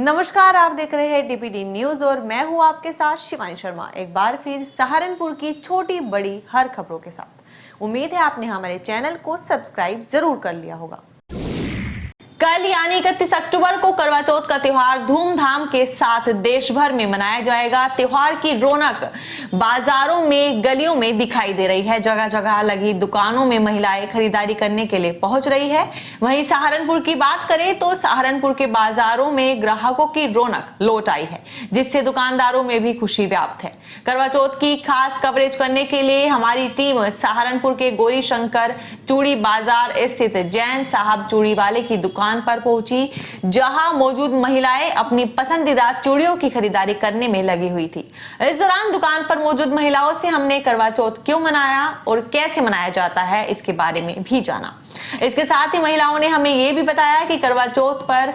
नमस्कार, आप देख रहे हैं डीपीडी न्यूज और मैं हूं आपके साथ शिवानी शर्मा। एक बार फिर सहारनपुर की छोटी बड़ी हर खबरों के साथ। उम्मीद है आपने हमारे चैनल को सब्सक्राइब जरूर कर लिया होगा। कल यानी 31 अक्टूबर को करवा चौथ का त्योहार धूमधाम के साथ देश भर में मनाया जाएगा। त्योहार की रौनक बाजारों में, गलियों में दिखाई दे रही है। जगह जगह लगी दुकानों में महिलाएं खरीदारी करने के लिए पहुंच रही है। वहीं सहारनपुर की बात करें तो सहारनपुर के बाजारों में ग्राहकों की रौनक लौट आई है, जिससे दुकानदारों में भी खुशी व्याप्त है। करवा चौथ की खास कवरेज करने के लिए हमारी टीम सहारनपुर के गौरी शंकर चूड़ी बाजार स्थित जैन साहब चूड़ी वाले की दुकान पर पहुंची, जहां मौजूद महिलाएं अपनी पसंदीदा चूड़ियों की खरीदारी करने में लगी हुई थी। इस दौरान दुकान पर मौजूद महिलाओं से हमने करवा चौथ क्यों मनाया और कैसे मनाया जाता है इसके बारे में भी जाना। इसके साथ ही महिलाओं ने हमें यह भी बताया कि करवा चौथ पर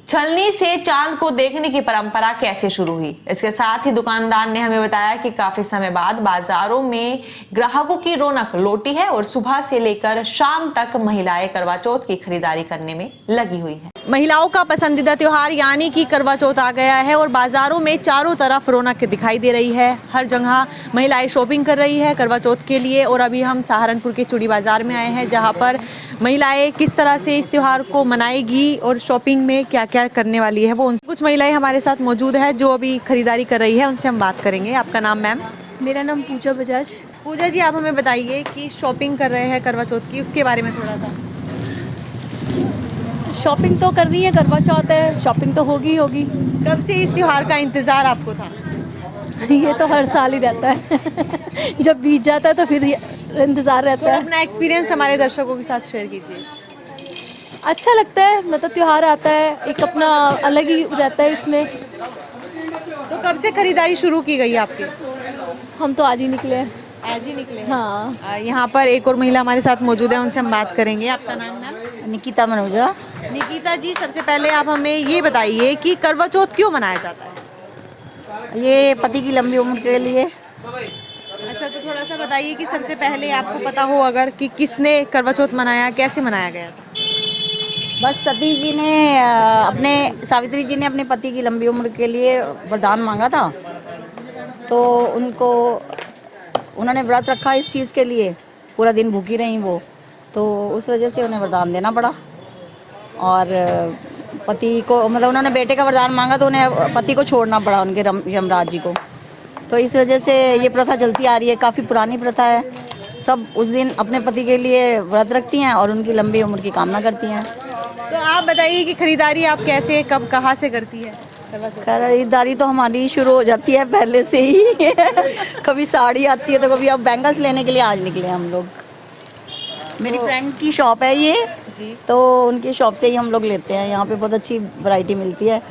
छलनी से चांद को देखने की परंपरा कैसे शुरू हुई। इसके साथ ही दुकानदार ने हमें बताया कि काफी समय बाद बाजारों में ग्राहकों की रौनक लौटी है और सुबह से लेकर शाम तक महिलाएं करवा चौथ की खरीदारी करने में लगी हुई है। महिलाओं का पसंदीदा त्योहार यानी कि करवा चौथ आ गया है और बाजारों में चारों तरफ रौनक दिखाई दे रही है। हर जगह महिलाएं शॉपिंग कर रही है करवा चौथ के लिए। और अभी हम सहारनपुर के चूड़ी बाजार में आए हैं, जहां पर महिलाएं किस तरह से इस त्योहार को मनाएगी और शॉपिंग में क्या क्या करने वाली है वो। कुछ महिलाएं हमारे साथ मौजूद है जो अभी खरीदारी कर रही है, उनसे हम बात करेंगे। आपका नाम मैम? मेरा नाम पूजा बजाज। पूजा जी, आप हमें बताइए कि शॉपिंग कर रहे हैं करवा चौथ की, उसके बारे में थोड़ा सा। शॉपिंग तो कर रही है, करवा चौथ है, शॉपिंग तो होगी होगी। कब से इस त्योहार का इंतजार आपको था? ये तो हर साल ही रहता है जब बीत जाता है तो फिर इंतजार रहता है। अपना एक्सपीरियंस हमारे दर्शकों के साथ शेयर कीजिए। अच्छा लगता है, मतलब त्योहार आता है, एक अपना अलग ही रहता है इसमें। तो कब से खरीदारी शुरू की गई आपकी? हम तो आज ही निकले हैं। आज ही निकले? हाँ। यहाँ पर एक और महिला हमारे साथ मौजूद है, उनसे हम बात करेंगे। आपका नाम मैम? निकिता मनोजा। निकिता जी, सबसे पहले आप हमें ये बताइए कि करवा चौथ क्यों मनाया जाता है? ये पति की लंबी उम्र के लिए। अच्छा, तो थोड़ा सा बताइए कि सबसे पहले आपको पता हो अगर कि किसने करवा चौथ मनाया, कैसे मनाया गया था? बस सती जी ने सावित्री जी ने अपने पति की लंबी उम्र के लिए वरदान मांगा था, तो उन्होंने व्रत रखा इस चीज़ के लिए, पूरा दिन भूखी रही वो, तो उस वजह से उन्हें वरदान देना पड़ा। और पति को, मतलब उन्होंने बेटे का वरदान मांगा तो उन्हें पति को छोड़ना पड़ा, उनके यमराज जी को। तो इस वजह से ये प्रथा चलती आ रही है, काफ़ी पुरानी प्रथा है। सब उस दिन अपने पति के लिए व्रत रखती हैं और उनकी लंबी उम्र की कामना करती हैं। तो आप बताइए कि खरीदारी आप कैसे, कब, कहाँ से करती है? खरीदारी तो हमारी शुरू हो जाती है पहले से ही कभी साड़ी आती है तो कभी अब बैंगल्स लेने के लिए आज निकले हम लोग। मेरी फ्रेंड की शॉप है ये जी, तो उनकी शॉप से ही हम लोग लेते हैं। यहाँ पे बहुत अच्छी वैरायटी मिलती है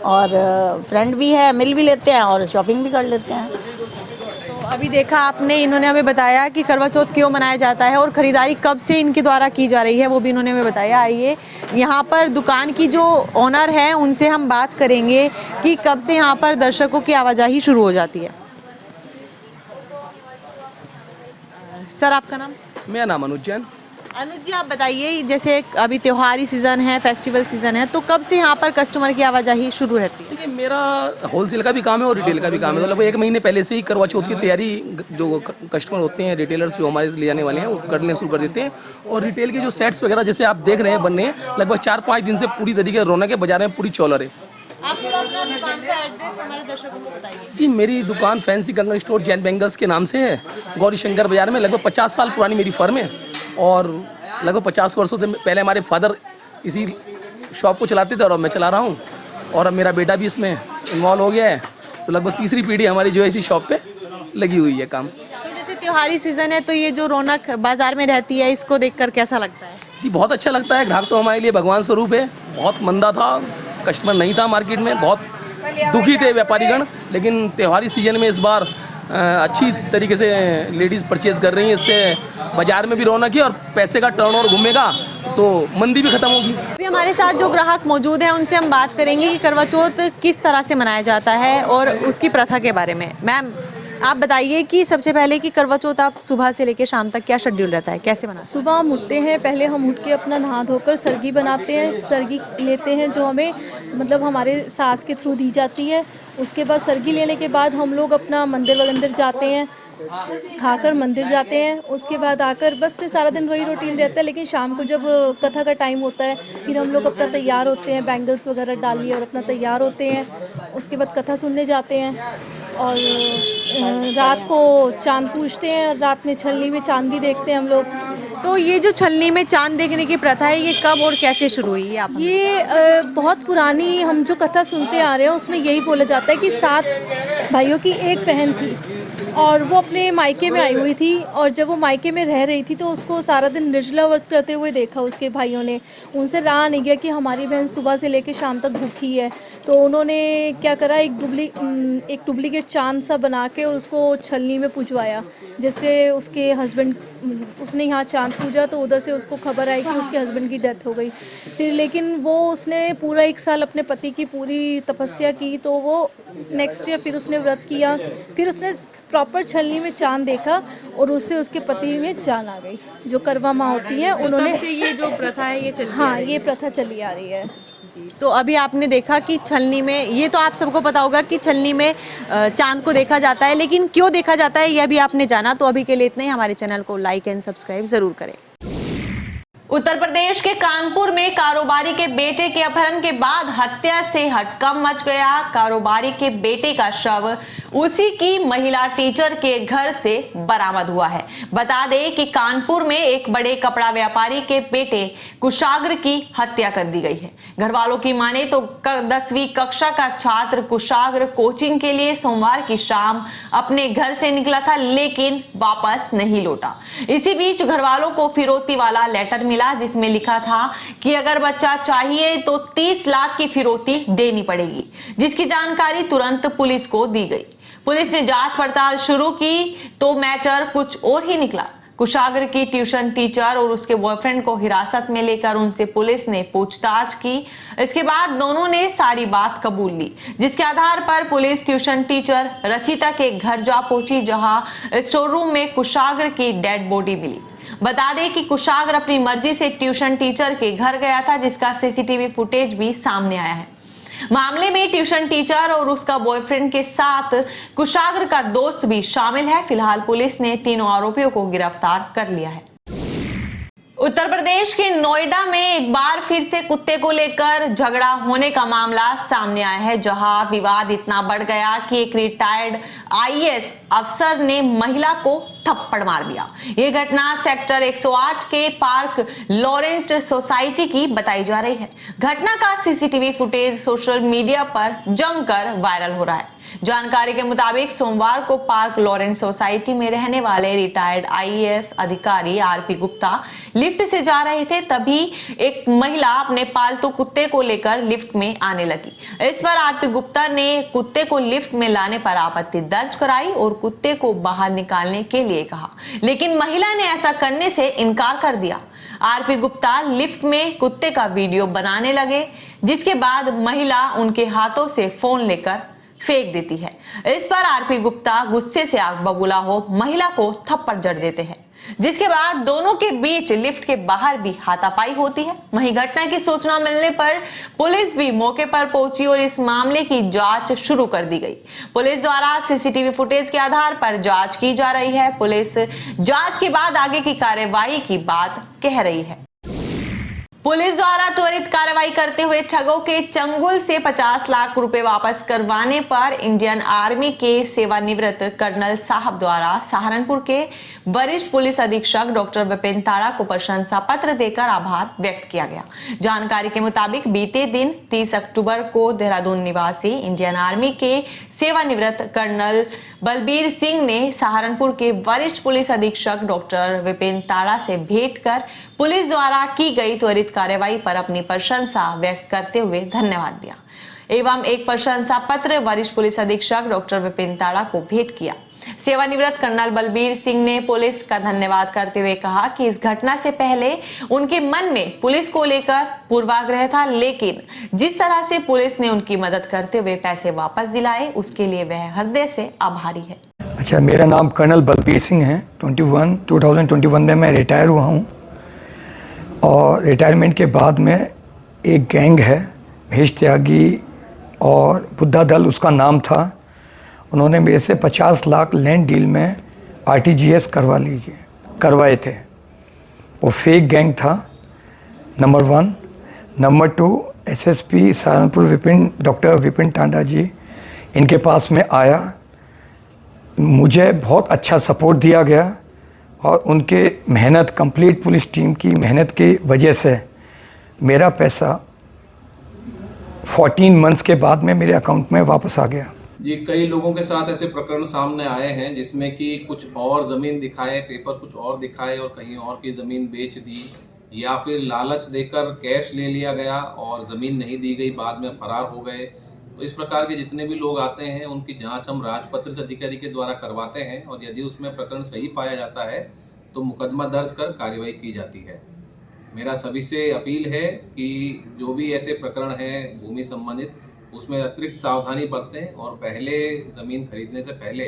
और फ्रेंड भी है, मिल भी लेते हैं और शॉपिंग भी कर लेते हैं। तो अभी देखा आपने, इन्होंने हमें बताया कि करवा चौथ क्यों मनाया जाता है और ख़रीदारी कब से इनके द्वारा की जा रही है, वो भी इन्होंने हमें बताया। आइए यहाँ पर दुकान की जो ओनर है उनसे हम बात करेंगे कि कब से यहाँ पर दर्शकों की आवाजाही शुरू हो जाती है। सर, आपका नाम? मेरा नाम अनुज जैन। अनुज जी, आप बताइए, जैसे अभी त्योहारी सीज़न है, फेस्टिवल सीज़न है, तो कब से यहाँ पर कस्टमर की आवाजाही शुरू रहती है? देखिए, मेरा होलसेल का भी काम है और रिटेल का भी काम है। तो लगभग 1 महीने पहले से ही करवा चौथ की तैयारी जो कस्टमर होते हैं, रिटेलर्स जो हमारे ले जाने वाले हैं, वो करने शुरू कर देते हैं। और रिटेल के जो सेट्स वगैरह जैसे आप देख रहे हैं बनने, लगभग 4-5 दिन से पूरी तरीके से रौनक है, बाजार में पूरी चौलर है। आप पूरा अपना दुकान का एड्रेस हमारे दर्शकों को बताइए। जी, मेरी दुकान फैंसी कंगन स्टोर जैन बैंगल्स के नाम से है, गौरी शंकर बाजार में। लगभग 50 साल पुरानी मेरी फर्म है और लगभग 50 वर्षों से पहले हमारे फादर इसी शॉप को चलाते थे और अब मैं चला रहा हूँ और अब मेरा बेटा भी इसमें इन्वॉल्व हो गया है। तो लगभग तीसरी पीढ़ी हमारी जो है इसी शॉप पे लगी हुई है काम। तो जैसे त्योहारी सीज़न है, तो ये जो रौनक बाजार में रहती है, इसको देखकर कैसा लगता है? जी, बहुत अच्छा लगता है। ग्राहक तो हमारे लिए भगवान स्वरूप है। बहुत मंदा था, कस्टमर नहीं था मार्केट में, बहुत दुखी थे व्यापारीगण, लेकिन त्योहारी सीजन में इस बार अच्छी तरीके से लेडीज़ परचेज़ कर रही हैं। इससे बाजार में भी रौनक है और पैसे का टर्नओवर घूमेगा तो मंदी भी खत्म होगी। अभी हमारे साथ जो ग्राहक मौजूद हैं उनसे हम बात करेंगे कि करवा चौथ किस तरह से मनाया जाता है और उसकी प्रथा के बारे में। मैम, आप बताइए कि सबसे पहले कि करवा चौथ आप सुबह से लेकर शाम तक क्या शेड्यूल रहता है, कैसे बनाते सुबह हम उठते हैं, पहले हम उठ के अपना नहा धोकर सरगी बनाते हैं, सरगी लेते हैं जो हमें मतलब हमारे सास के थ्रू दी जाती है। उसके बाद सरगी लेने के बाद हम लोग अपना मंदिर वगंदिर जाते हैं, खाकर मंदिर जाते हैं। उसके बाद आकर बस फिर सारा दिन वही रूटीन रहता है। लेकिन शाम को जब कथा का टाइम होता है फिर हम लोग अपना तैयार होते हैं, बैंगल्स वगैरह डालिए और अपना तैयार होते हैं। उसके बाद कथा सुनने जाते हैं और रात को चांद पूजते हैं, रात में छलनी में चांद भी देखते हैं हम लोग। हैं? तो ये जो छलनी में चांद देखने की प्रथा है, ये कब और कैसे शुरू हुई है? आप ये बहुत पुरानी हम जो कथा सुनते आ रहे हैं उसमें यही बोला जाता है कि 7 भाइयों की एक बहन थी और वो अपने मायके में आई हुई थी, और जब वो मायके में रह रही थी तो उसको सारा दिन निर्जला व्रत करते हुए देखा उसके भाइयों ने। उनसे रहा नहीं गया कि हमारी बहन सुबह से लेकर शाम तक भूखी है, तो उन्होंने क्या करा, एक डुप्लीकेट चांद सा बना के और उसको छलनी में पुजवाया, जिससे उसके हस्बैंड, उसने यहाँ चांद पूजा तो उधर से उसको खबर आई कि उसके हस्बैंड की डेथ हो गई। फिर लेकिन वो उसने पूरा 1 साल अपने पति की पूरी तपस्या की, तो वो नेक्स्ट ईयर फिर उसने व्रत किया, फिर उसने प्रॉपर छलनी में चांद देखा और उससे उसके पति में जान आ गई। जो करवा माँ होती हैं उन्होंने, तब से ये जो प्रथा है ये चली हाँ ये प्रथा चली आ रही है। तो अभी आपने देखा कि छलनी में, ये तो आप सबको पता होगा कि छलनी में चांद को देखा जाता है, लेकिन क्यों देखा जाता है ये अभी आपने जाना। तो अभी के लिए इतना ही। हमारे चैनल को लाइक एंड सब्सक्राइब जरूर करें। उत्तर प्रदेश के कानपुर में कारोबारी के बेटे के अपहरण के बाद हत्या से हड़कंप मच गया। कारोबारी के बेटे का शव उसी की महिला टीचर के घर से बरामद हुआ है। बता दें कि कानपुर में एक बड़े कपड़ा व्यापारी के बेटे कुशाग्र की हत्या कर दी गई है। घर वालों की माने तो 10वीं कक्षा का छात्र कुशाग्र कोचिंग के लिए सोमवार की शाम अपने घर से निकला था, लेकिन वापस नहीं लौटा। इसी बीच घर वालों को फिरौती वाला लेटर मिला जिसमें लिखा था कि अगर बच्चा चाहिए तो 30 लाख की फिरौती देनी पड़ेगी, जिसकी जानकारी तुरंत पुलिस को दी गई। पुलिस ने जांच पड़ताल शुरू की तो मैटर कुछ और ही निकला। कुशाग्र की ट्यूशन टीचर और उसके बॉयफ्रेंड को हिरासत में लेकर उनसे पुलिस ने पूछताछ की। इसके बाद दोनों ने सारी बात कबूल ली, जिसके आधार पर पुलिस ट्यूशन टीचर रचिता के घर जा पहुंची, जहां स्टोर रूम में कुशाग्र की डेड बॉडी मिली। बता दें कि कुशाग्र अपनी मर्जी से ट्यूशन टीचर के घर गया था, जिसका सीसीटीवी फुटेज भी सामने आया है। मामले में ट्यूशन टीचर और उसका बॉयफ्रेंड के साथ कुशाग्र का दोस्त भी शामिल है। फिलहाल पुलिस ने तीनों आरोपियों को गिरफ्तार कर लिया है। उत्तर प्रदेश के नोएडा में एक बार फिर से कुत्ते को लेकर झगड़ा होने का मामला सामने आया है, जहां विवाद इतना बढ़ गया कि एक रिटायर्ड आईएएस अफसर ने महिला को थप्पड़ मार दिया। यह घटना सेक्टर 108 के पार्क लॉरेंट सोसाइटी की बताई जा रही है। घटना का सीसीटीवी फुटेज सोशल मीडिया पर जमकर वायरल हो रहा है। जानकारी के मुताबिक सोमवार को पार्क लॉरेंट सोसाइटी में रहने वाले रिटायर्ड आईएएस अधिकारी आरपी गुप्ता लिफ्ट से जा रहे थे, तभी एक महिला अपने पालतू कुत्ते को लेकर लिफ्ट में आने लगी। इस पर आरपी गुप्ता ने कुत्ते को लिफ्ट में लाने पर आपत्ति दर्ज कराई और कुत्ते को बाहर निकालने के लिए कहा, लेकिन महिला ने ऐसा करने से इनकार कर दिया। आरपी गुप्ता लिफ्ट में कुत्ते का वीडियो बनाने लगे, जिसके बाद महिला उनके हाथों से फोन लेकर फेंक देती है। इस पर आरपी गुप्ता गुस्से से आग बबूला हो महिला को थप्पड़ जड़ देते हैं, जिसके बाद दोनों के बीच लिफ्ट के बाहर भी हाथापाई होती है। वहीं घटना की सूचना मिलने पर पुलिस भी मौके पर पहुंची और इस मामले की जांच शुरू कर दी गई। पुलिस द्वारा सीसीटीवी फुटेज के आधार पर जांच की जा रही है। पुलिस जांच के बाद आगे की कार्यवाही की बात कह रही है। पुलिस द्वारा त्वरित कार्रवाई करते हुए ठगों के चंगुल से 50 लाख रुपए वापस करवाने पर इंडियन आर्मी के सेवानिवृत्त कर्नल साहब द्वारा सहारनपुर के वरिष्ठ पुलिस अधीक्षक डॉक्टर विपिन ताड़ा को प्रशंसा पत्र देकर आभार व्यक्त किया गया। जानकारी के मुताबिक बीते दिन 30 अक्टूबर को देहरादून निवासी इंडियन आर्मी के सेवानिवृत्त कर्नल बलबीर सिंह ने सहारनपुर के वरिष्ठ पुलिस अधीक्षक डॉक्टर विपिन ताड़ा से भेंट कर पुलिस द्वारा की गई त्वरित कार्रवाई पर अपनी प्रशंसा व्यक्त करते हुए धन्यवाद दिया एवं एक प्रशंसा पत्र वरिष्ठ पुलिस अधीक्षक डॉक्टर विपिन ताड़ा को भेंट किया। सेवानिवृत्त कर्नल बलबीर सिंह ने पुलिस का धन्यवाद करते हुए कहा कि इस घटना से पहले उनके मन में पुलिस को लेकर पूर्वाग्रह था, लेकिन जिस तरह से पुलिस ने उनकी मदद करते हुए पैसे वापस दिलाए उसके लिए वह हृदय से आभारी है। अच्छा, मेरा नाम कर्नल बलबीर सिंह है। 2021 में मैं रिटायर हुआ हूँ और रिटायरमेंट के बाद में एक गैंग है महेश त्यागी और बुद्धा दल उसका नाम था। उन्होंने मेरे से 50 लाख लैंड डील में RTGS करवाए थे। वो फेक गैंग था, number 1। Number 2, SSP Saharanpur doctor Vipin Tanda ji, इनके पास में आया, मुझे बहुत अच्छा सपोर्ट दिया गया और उनके मेहनत, कंप्लीट पुलिस टीम की मेहनत की वजह से मेरा पैसा 14 मंथ्स के बाद में मेरे अकाउंट में वापस आ गया। जी, कई लोगों के साथ ऐसे प्रकरण सामने आए हैं जिसमें कि कुछ और ज़मीन दिखाए, पेपर कुछ और दिखाए और कहीं और की ज़मीन बेच दी, या फिर लालच देकर कैश ले लिया गया और ज़मीन नहीं दी गई, बाद में फरार हो गए। तो इस प्रकार के जितने भी लोग आते हैं उनकी जांच हम राजपत्रित अधिकारी के द्वारा करवाते हैं और यदि उसमें प्रकरण सही पाया जाता है तो मुकदमा दर्ज कर कार्रवाई की जाती है। मेरा सभी से अपील है कि जो भी ऐसे प्रकरण हैं भूमि संबंधित, उसमें अतिरिक्त सावधानी बरतें और पहले ज़मीन खरीदने से पहले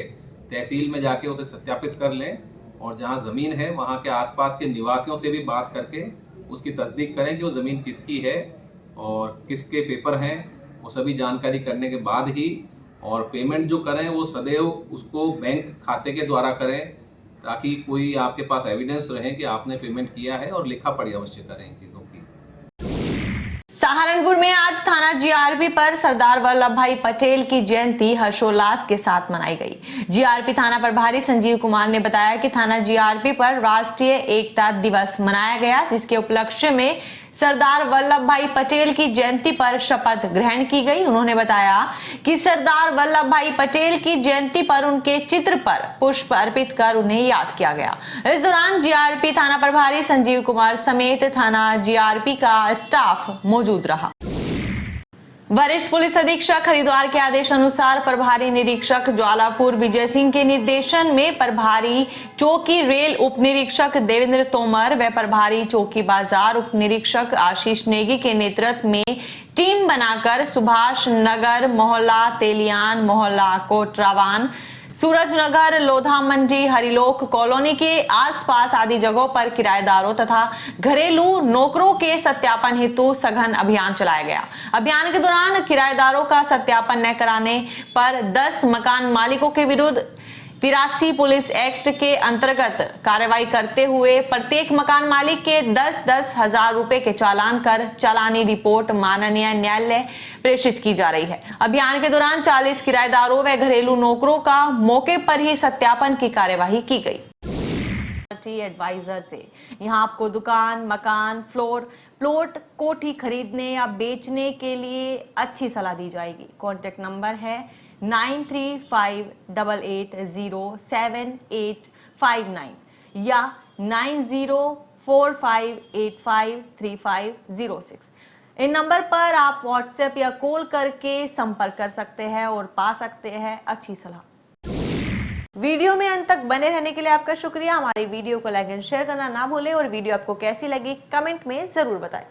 तहसील में जाके उसे सत्यापित कर लें और जहां ज़मीन है वहां के आसपास के निवासियों से भी बात करके उसकी तस्दीक करें कि वो ज़मीन किसकी है और किसके पेपर हैं। वो सभी जानकारी करने के बाद ही और पेमेंट जो करें वो सदैव उसको बैंक खाते के द्वारा करें, ताकि कोई आपके पास एविडेंस रहे कि आपने पेमेंट किया है, और लिखा पढ़ी अवश्य करें इन चीज़ों की। सहारनपुर में आज थाना GRP पर सरदार वल्लभ भाई पटेल की जयंती हर्षोल्लास के साथ मनाई गई। GRP थाना प्रभारी संजीव कुमार ने बताया कि थाना GRP पर राष्ट्रीय एकता दिवस मनाया गया, जिसके उपलक्ष्य में सरदार वल्लभ भाई पटेल की जयंती पर शपथ ग्रहण की गई। उन्होंने बताया कि सरदार वल्लभ भाई पटेल की जयंती पर उनके चित्र पर पुष्प अर्पित कर उन्हें याद किया गया। इस दौरान GRP थाना प्रभारी संजीव कुमार समेत थाना GRP का स्टाफ मौजूद रहा। वरिष्ठ पुलिस अधीक्षक हरिद्वार के आदेश अनुसार प्रभारी निरीक्षक ज्वालापुर विजय सिंह के निर्देशन में प्रभारी चौकी रेल उप निरीक्षक देवेंद्र तोमर व प्रभारी चौकी बाजार उप निरीक्षक आशीष नेगी के नेतृत्व में टीम बनाकर सुभाष नगर मोहल्ला तेलियान, मोहल्ला कोटरावान, सूरजनगर, लोधा मंडी, हरिलोक कॉलोनी के आसपास आदि जगहों पर किराएदारों तथा घरेलू नौकरों के सत्यापन हेतु सघन अभियान चलाया गया। अभियान के दौरान किराएदारों का सत्यापन न कराने पर 10 मकान मालिकों के विरुद्ध 83 पुलिस एक्ट के अंतर्गत कार्रवाई करते हुए प्रत्येक मकान मालिक के 10-10 हजार रुपए के चालान कर चालानी रिपोर्ट माननीय न्यायालय प्रेषित की जा रही है। अभियान के दौरान 40 किराएदारों व घरेलू नौकरों का मौके पर ही सत्यापन की कार्यवाही की गई। एडवाइजर से यहाँ आपको दुकान, मकान, प्लॉट, कोठी खरीदने या बेचने के लिए अच्छी सलाह दी जाएगी। कॉन्टेक्ट नंबर है 9358807859 या 9045853506। इन नंबर पर आप व्हाट्सएप या कॉल करके संपर्क कर सकते हैं और पा सकते हैं अच्छी सलाह। वीडियो में अंत तक बने रहने के लिए आपका शुक्रिया। हमारी वीडियो को लाइक एंड शेयर करना ना भूलें और वीडियो आपको कैसी लगी कमेंट में जरूर बताएं।